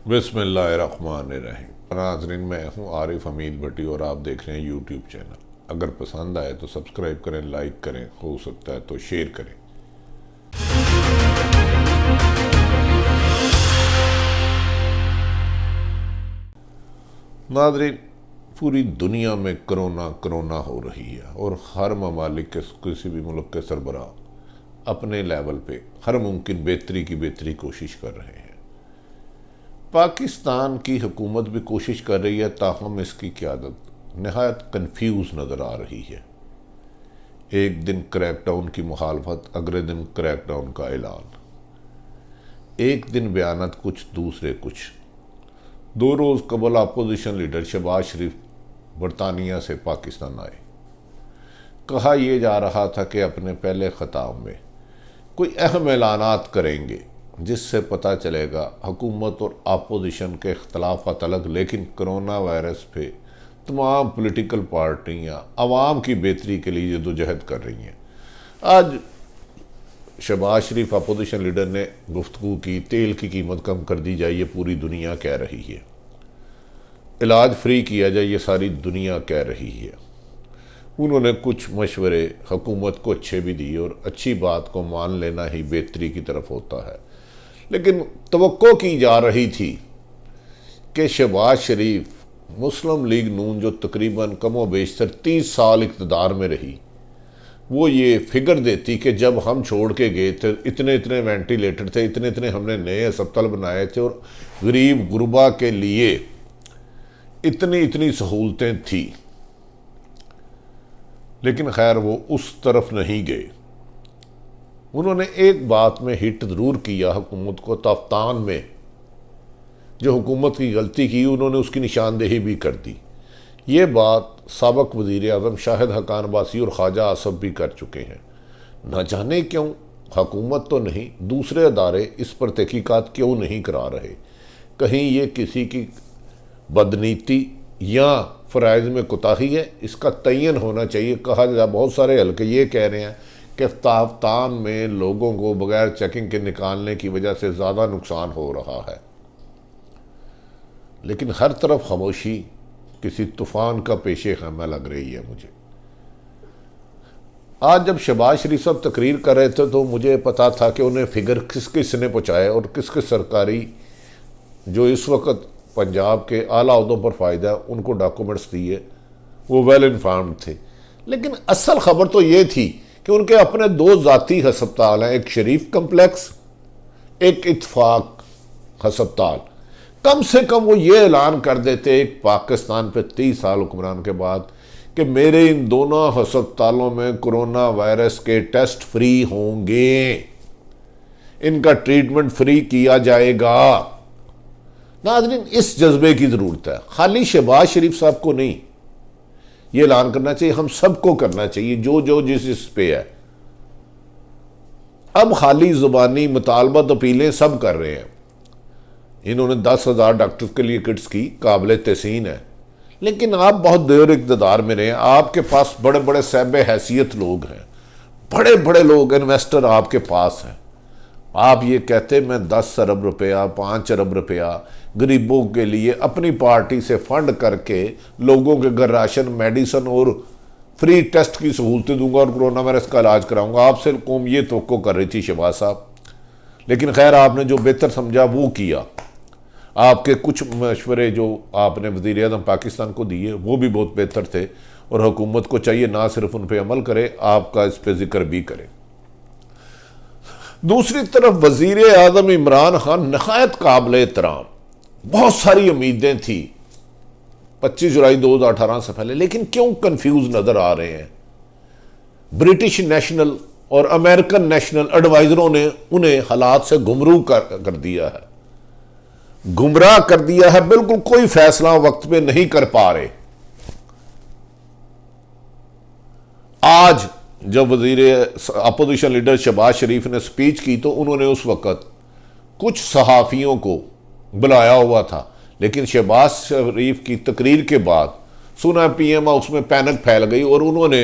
बिस्मिल्लाहिर्रहमानिर्रहीम। नाज़रीन, मैं हूँ आरिफ हमीद भट्टी और आप देख रहे हैं यूट्यूब चैनल। अगर पसंद आए तो सब्सक्राइब करें, लाइक करें, हो सकता है तो शेयर करें। नाज़रीन, पूरी दुनिया में कोरोना कोरोना हो रही है और हर ममालिक के किसी भी मुल्क के सरबराह अपने लेवल पे हर मुमकिन बेहतरी कोशिश कर रहे हैं। पाकिस्तान की हुकूमत भी कोशिश कर रही है, ताहम इसकी क़यादत नहायत कन्फ्यूज नज़र आ रही है। एक दिन क्रैकडाउन की मुखालफत, अगले दिन क्रैकडाउन का ऐलान। एक दिन बयानत कुछ, दूसरे कुछ। 2 रोज़ कबल अपोजिशन लीडर शहबाज शरीफ बरतानिया से पाकिस्तान आए। कहा यह जा रहा था कि अपने पहले खिताब में कोई अहम ऐलानात करेंगे जिससे पता चलेगा हुकूमत और अपोजिशन के इख्तलाफात अलग, लेकिन कोरोना वायरस पे तमाम पॉलिटिकल पार्टियां आवाम की बेहतरी के लिए जदोजहद कर रही हैं। आज शहबाज शरीफ अपोजिशन लीडर ने गुफ्तगू की, तेल की कीमत कम कर दी जाए, ये पूरी दुनिया कह रही है। इलाज फ्री किया जाए, ये सारी दुनिया कह रही है। उन्होंने कुछ मशवरे हुकूमत को अच्छे भी दिए और अच्छी बात को मान लेना ही बेहतरी की तरफ होता है। लेकिन तवक्को की जा रही थी कि शहबाज शरीफ, मुस्लिम लीग नून जो तकरीबन कमोबेश 30 साल इक़्तिदार में रही, वो ये फिगर देती कि जब हम छोड़ के गए थे इतने इतने वेंटिलेटर थे, इतने इतने हमने नए अस्पताल बनाए थे और गरीब गुरबा के लिए इतनी इतनी सहूलतें थी। लेकिन खैर वो उस तरफ नहीं गए। उन्होंने एक बात में हिट ज़रूर किया हुकूमत को, तफ्तान में जो हुकूमत की गलती की उन्होंने उसकी निशानदेही भी कर दी। ये बात साबिक़ वज़ीर आज़म शाहिद हक़ान अब्बासी और ख्वाजा आसफ़ भी कर चुके हैं। न जाने क्यों हुकूमत तो नहीं, दूसरे अदारे इस पर तहकीकात क्यों नहीं करा रहे। कहीं ये किसी की बदनीति या फ़राइज़ में कोताही है, इसका तयन होना चाहिए। कहा जा बहुत सारे हल्के ये कह रहे हैं कि तफ्तान में लोगों को बगैर चेकिंग के निकालने की वजह से ज़्यादा नुकसान हो रहा है। लेकिन हर तरफ खामोशी किसी तूफ़ान का पेशे खैमा लग रही है मुझे। आज जब शहबाज शरीफ साहब तकरीर कर रहे थे तो मुझे पता था कि उन्हें फिगर किस किस ने पहुँचाए और किस किस सरकारी जो इस वक्त पंजाब के आला अहदों पर फ़ायदा है उनको डॉक्यूमेंट्स दिए, वो वेल इन्फॉर्म्ड थे। लेकिन असल खबर तो ये थी कि उनके अपने 2 ज़ाती हस्पताल हैं, एक शरीफ कम्प्लेक्स, एक इत्तफाक हस्पताल। कम से कम वो ये ऐलान कर देते एक पाकिस्तान पे 30 साल हुक्मरान के बाद कि मेरे इन दोनों हस्पतालों में कोरोना वायरस के टेस्ट फ्री होंगे, इनका ट्रीटमेंट फ्री किया जाएगा। नाज़रीन, इस जज्बे की ज़रूरत है, खाली शहबाज शरीफ साहब को नहीं। ये ऐलान करना चाहिए, हम सबको करना चाहिए जो जो जिस पे है। अब खाली ज़ुबानी मुतालबत अपीलें सब कर रहे हैं। इन्होंने 10,000 डॉक्टर्स के लिए किट्स की, काबिल तहसीन है। लेकिन आप बहुत देर इक़्तिदार में रहे, आपके पास बड़े बड़े साहिब हैसियत लोग हैं, बड़े बड़े लोग, इन्वेस्टर आपके पास हैं। आप ये कहते मैं 10 अरब रुपया, 5 अरब रुपया गरीबों के लिए अपनी पार्टी से फंड करके लोगों के घर राशन, मेडिसन और फ्री टेस्ट की सहूलतें दूंगा और कोरोना वायरस का इलाज कराऊंगा। आपसे कौम ये तवक्को कर रही थी शहबाज साहब। लेकिन खैर आपने जो बेहतर समझा वो किया। आपके कुछ मशवरे जो आपने वज़ीर आज़म पाकिस्तान को दिए वो भी बहुत बेहतर थे और हुकूमत को चाहिए ना सिर्फ उन पर अमल करे, आपका इस पर जिक्र भी करे। दूसरी तरफ वज़ीर आज़म इमरान खान नहायत काबिल एहतराम, बहुत सारी उम्मीदें थी 25 जुलाई 2018 से पहले, लेकिन क्यों कंफ्यूज नजर आ रहे हैं। ब्रिटिश नेशनल और अमेरिकन नेशनल एडवाइजरों ने उन्हें हालात से कर दिया है, गुमराह कर दिया है। बिल्कुल कोई फैसला वक्त पे नहीं कर पा रहे। आज जब वज़ीर अपोजिशन लीडर शहबाज शरीफ ने स्पीच की तो उन्होंने उस वक्त कुछ सहाफ़ियों को बुलाया हुआ था, लेकिन शहबाज शरीफ की तकरीर के बाद सुना पीएम हाउस में पैनिक फैल गई और उन्होंने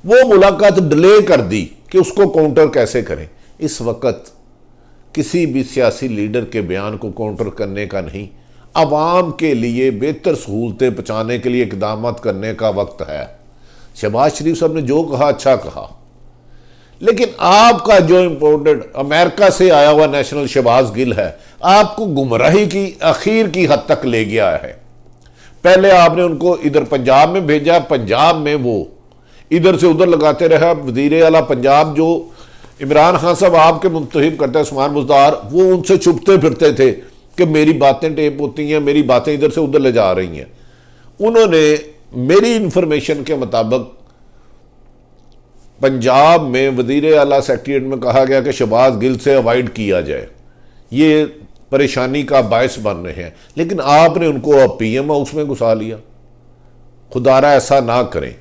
वो मुलाकात डिले कर दी कि उसको काउंटर कैसे करें। इस वक्त किसी भी सियासी लीडर के बयान को काउंटर करने का नहीं, अवाम के लिए बेहतर सहूलतें पहुँचाने के लिए इकदाम करने का वक्त है। शहबाज शरीफ साहब ने जो कहा अच्छा कहा, लेकिन आपका जो इम्पोर्टेड अमेरिका से आया हुआ नेशनल शहबाज गिल है, आपको गुमराही की आखिर की हद तक ले गया है। पहले आपने उनको इधर पंजाब में भेजा, पंजाब में वो इधर से उधर लगाते रहा। वजीर आला पंजाब जो इमरान खान साहब आपके मुंतखब करते हैं उस्मान बुज़दार, वो उनसे छुपते फिरते थे कि मेरी बातें टेप होती हैं, मेरी बातें इधर से उधर ले जा रही हैं। उन्होंने मेरी इंफॉर्मेशन के मुताबिक पंजाब में वजीर आला सेक्रेटरीट में कहा गया कि शहबाज गिल से अवॉइड किया जाए, ये परेशानी का बायस बन रहे हैं, लेकिन आपने उनको अब पीएम हाउस में घुसा लिया। खुदारा ऐसा ना करें।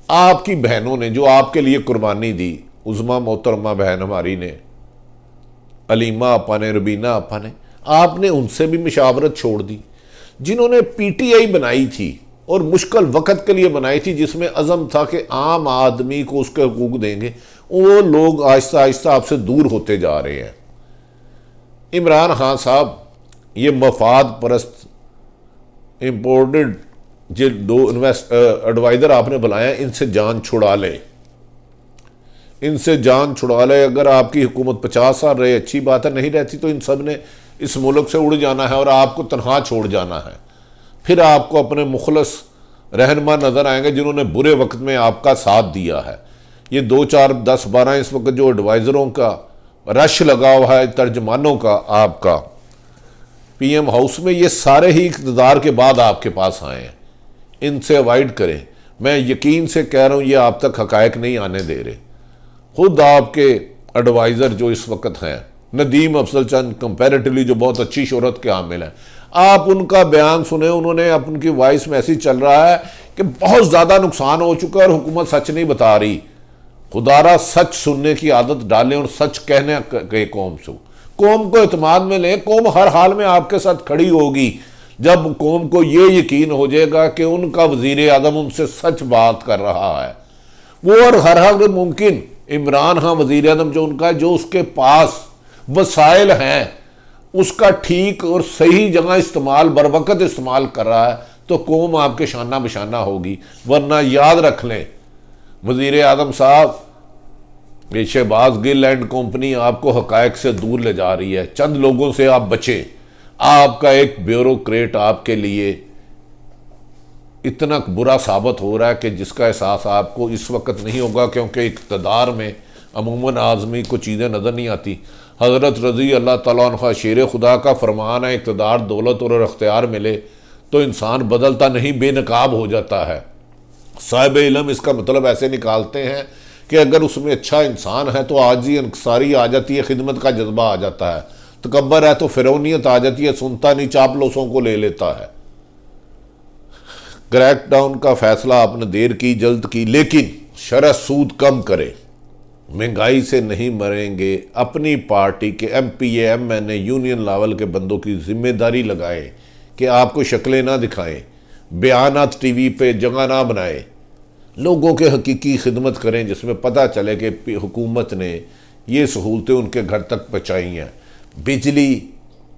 आपकी बहनों ने जो आपके लिए कुर्बानी दी, उज़मा मोहतरमा बहन हमारी ने, अलीमा आपा ने, रबीना आपा ने, आपने उनसे भी मुशावरत छोड़ दी। जिन्होंने पीटीआई बनाई थी और मुश्किल वक़्त के लिए बनाई थी, जिसमें अज़म था कि आम आदमी को उसके हकूक़ देंगे, वो लोग आहिस्ता आहिस्ता आपसे दूर होते जा रहे हैं। इमरान खान साहब ये मफाद परस्त इम्पोर्टेड जो दो एडवाइज़र आपने बुलाया, इनसे जान छुड़ा लें, इनसे जान छुड़ा लें। अगर आपकी हुकूमत 50 साल रहे अच्छी बात है, नहीं रहती तो इन सब ने इस मुल्क से उड़ जाना है और आपको तनहा छोड़ जाना है। फिर आपको अपने मुखलस रहनुमा नज़र आएंगे जिन्होंने बुरे वक्त में आपका साथ दिया है। ये 2, 4, 10, 12 इस वक्त जो एडवाइज़रों का रश लगा हुआ है, तर्जमानों का आपका पीएम हाउस में, ये सारे ही इक़्तिदार के बाद आपके पास आए हैं। इनसे अवॉइड करें। मैं यकीन से कह रहा हूँ, ये आप तक हक़ाइक़ नहीं आने दे रहे। खुद आपके एडवाइज़र जो इस वक्त हैं, नदीम अफजल चंद कंपैरेटिवली जो बहुत अच्छी शोहरत के हामिल हैं, आप उनका बयान सुने। उन्होंने उनकी वॉइस मैसेज चल रहा है कि बहुत ज़्यादा नुकसान हो चुका है और हुकूमत सच नहीं बता रही। खुदारा सच सुनने की आदत डालें और सच कहने के कौम से, कौम को एतमाद में लें। कौम हर हाल में आपके साथ खड़ी होगी जब कौम को ये यकीन हो जाएगा कि उनका वजीर आज़म उनसे सच बात कर रहा है। वो और हर हाल मुमकिन इमरान खान वजीर आज़म जो उनका, जो उसके पास वसाइल हैं, उसका ठीक और सही जगह इस्तेमाल बर वक्त इस्तेमाल कर रहा है, तो कौम आपके शाना बशाना होगी। वरना याद रख लें, वज़ीर आज़म साहब, ये शहबाज गिल एंड कंपनी आपको हक़ाइक़ से दूर ले जा रही है। चंद लोगों से आप बचें। आपका एक ब्यूरोक्रेट आपके लिए इतना बुरा साबित हो रहा है कि जिसका एहसास आपको इस वक्त नहीं होगा, क्योंकि इक़्तिदार में अमूमन आदमी को चीज़ें नज़र नहीं आती। हज़रत रज़ी अल्लाह ताला अन्हा शेर खुदा का फरमान है, इक़्तिदार, दौलत और इख्तियार मिले तो इंसान बदलता नहीं, बेनकाब हो जाता है। साहिब इल्म इसका मतलब ऐसे निकालते हैं कि अगर उसमें अच्छा इंसान है तो आजी अंसारी आ जाती है, खिदमत का जज्बा आ जाता है। तकब्बर है तो फिरौनियत आ जाती है, सुनता नहीं, चापलूसों को ले लेता है। क्रैकडाउन का फैसला आपने देर की, जल्द की, लेकिन शरह सूद कम करें। महंगाई से नहीं मरेंगे। अपनी पार्टी के MPA MNA यूनियन लेवल के बंदों की जिम्मेदारी लगाएं कि आपको शक्लें ना दिखाएं, बयानात TV पे जगह ना बनाएं, लोगों के हकीकी खिदमत करें जिसमें पता चले कि हुकूमत ने ये सहूलतें उनके घर तक पहुँचाई हैं। बिजली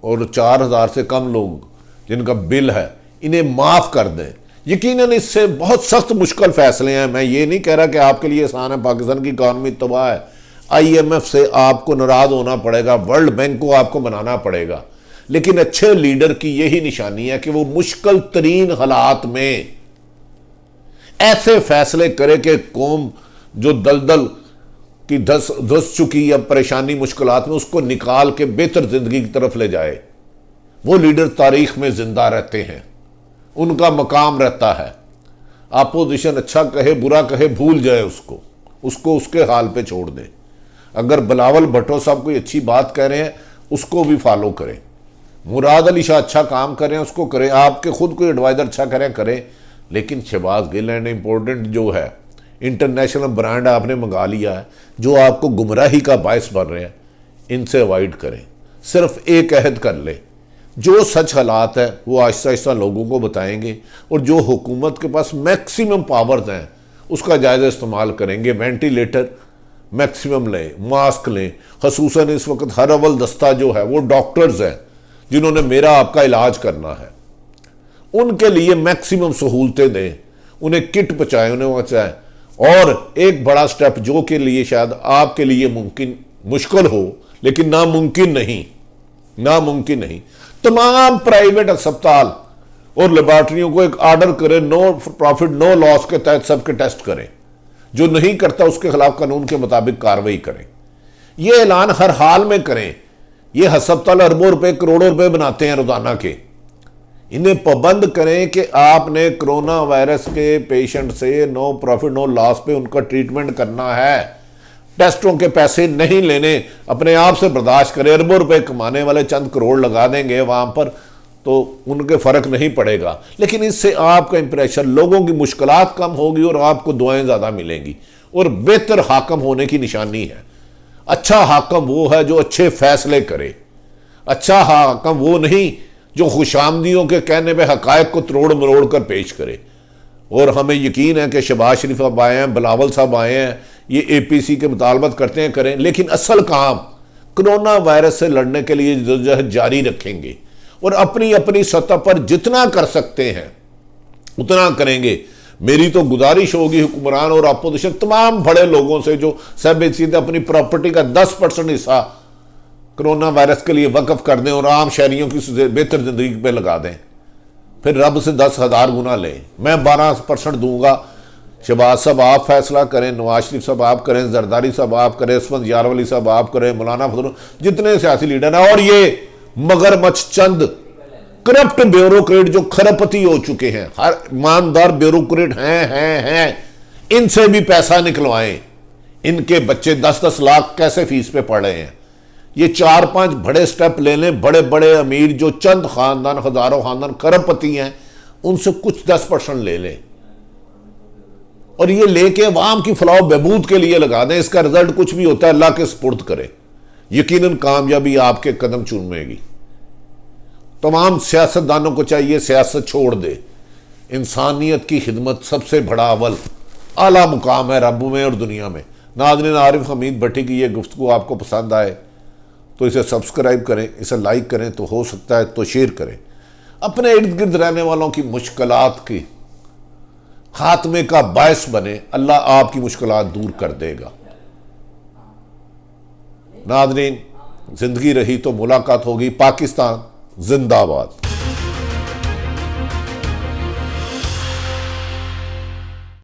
और 4000 से कम लोग जिनका बिल है, इन्हें माफ़ कर दें। यकीनन इससे बहुत सख्त मुश्किल फैसले हैं। मैं ये नहीं कह रहा कि आपके लिए आसान है। पाकिस्तान की इकॉनमी तबाह है। IMF से आपको नाराज़ होना पड़ेगा, वर्ल्ड बैंक को आपको मनाना पड़ेगा, लेकिन अच्छे लीडर की यही निशानी है कि वो मुश्किल तरीन हालात में ऐसे फैसले करे कि कौम जो दलदल की धस चुकी या परेशानी मुश्किलात में, उसको निकाल के बेहतर जिंदगी की तरफ ले जाए। वो लीडर तारीख में जिंदा रहते हैं, उनका मकाम रहता है। अपोजिशन अच्छा कहे बुरा कहे भूल जाए उसको उसके हाल पे छोड़ दे। अगर बिलावल भुट्टो साहब कोई अच्छी बात कह रहे हैं उसको भी फॉलो करें, मुराद अली शाह अच्छा काम कर रहे हैं उसको करें, आपके खुद कोई एडवाइज़र अच्छा करें, लेकिन शहबाज गिल एंड इम्पोर्टेंट जो है इंटरनेशनल ब्रांड आपने मंगा लिया है, जो आपको गुमराही का बायस बन रहे हैं, इनसे अवॉइड करें। सिर्फ एक अहद कर ले, जो सच हालात है वो आहिस्ता आहिस्ता लोगों को बताएंगे और जो हुकूमत के पास मैक्सिमम पावर्स हैं उसका जायज़ा इस्तेमाल करेंगे। वेंटिलेटर मैक्सिमम लें, मास्क लें। खसूसन इस वक्त हर अव्वल दस्ता जो है वो डॉक्टर्स हैं जिन्होंने मेरा आपका इलाज करना है, उनके लिए मैक्सिमम सहूलतें दें, उन्हें किट पहुंचाएं, उन्हें पहुंचाएं। और एक बड़ा स्टेप जो के लिए शायद आपके लिए मुश्किल हो लेकिन नामुमकिन नहीं, तमाम प्राइवेट अस्पताल और लेबॉर्टरियों को एक ऑर्डर करें, नो प्रॉफिट नो लॉस के तहत सबके टेस्ट करें। जो नहीं करता उसके खिलाफ कानून के मुताबिक कार्रवाई करें। यह ऐलान हर हाल में करें। ये अस्पताल अरबों रुपए करोड़ों रुपए बनाते हैं रोजाना के, इन्हें पाबंद करें कि आपने कोरोना वायरस के पेशेंट से नो प्रॉफिट नो लॉस पे उनका ट्रीटमेंट करना है, टेस्टों के पैसे नहीं लेने, अपने आप से बर्दाश्त करें। अरबों रुपए कमाने वाले चंद करोड़ लगा देंगे वहां पर तो उनके फर्क नहीं पड़ेगा, लेकिन इससे आपका इंप्रेशन, लोगों की मुश्किलात कम होगी और आपको दुआएं ज्यादा मिलेंगी और बेहतर हाकम होने की निशानी है। अच्छा हाकम वो है जो अच्छे फैसले करे। अच्छा हाकम वो नहीं जो खुशामदियों के कहने पे हकायक को तरोड़ मरोड़ कर पेश करे। और हमें यकीन है कि शहबाज शरीफ साहब आए हैं, बिलावल साहब आए हैं, ये APC के मुतालबत करते हैं, करें, लेकिन असल काम कोरोना वायरस से लड़ने के लिए जद्दोजहद जारी रखेंगे और अपनी अपनी सतह पर जितना कर सकते हैं उतना करेंगे। मेरी तो गुजारिश होगी हुक्मरान और अपोजिशन तमाम बड़े लोगों से जो सब सीधे अपनी प्रॉपर्टी का 10% हिस्सा कोरोना वायरस के लिए वक्फ कर दें और आम शहरियों की बेहतर जिंदगी पे लगा दें, फिर रब से 10,000 गुना लें। मैं 12% दूंगा। शहबाज साहब आप फैसला करें, नवाज शरीफ साहब आप करें, जरदारी साहब आप करें, इसमत यारवली साहब आप करें, मौलाना फजल, जितने सियासी लीडर हैं, और ये मगरमच्छ चंद करप्ट ब्यूरोक्रेट जो खरपति हो चुके हैं, हर ईमानदार ब्यूरोक्रेट हैं, इनसे भी पैसा निकलवाएं। इनके बच्चे 10-10 लाख कैसे फीस पे पढ़ रहे हैं। ये 4-5 बड़े स्टेप ले लें। बड़े बड़े अमीर जो चंद खानदान, हजारों खानदान खरपति हैं, उनसे कुछ 10% ले लें और ये लेके अवाम की फलाह बहबूद के लिए लगा दें। इसका रिजल्ट कुछ भी होता है अल्लाह के सुपुर्द करें, यकीनन कामयाबी आपके कदम चूमेगी। तमाम सियासतदानों को चाहिए सियासत छोड़ दे। इंसानियत की खिदमत सबसे बड़ा अव्वल आला मुकाम है रब में और दुनिया में। नाज़रीन, आरिफ हमीद भट्टी की ये गुफ्तगू आपको पसंद आए तो इसे सब्सक्राइब करें, इसे लाइक करें, तो हो सकता है तो शेयर करें। अपने इर्द गिर्द रहने वालों की मुश्किलात की खात्मे का बायस बने। अल्लाह आपकी मुश्किलात दूर कर देगा। नाज़रीन, जिंदगी रही तो मुलाकात होगी। पाकिस्तान जिंदाबाद।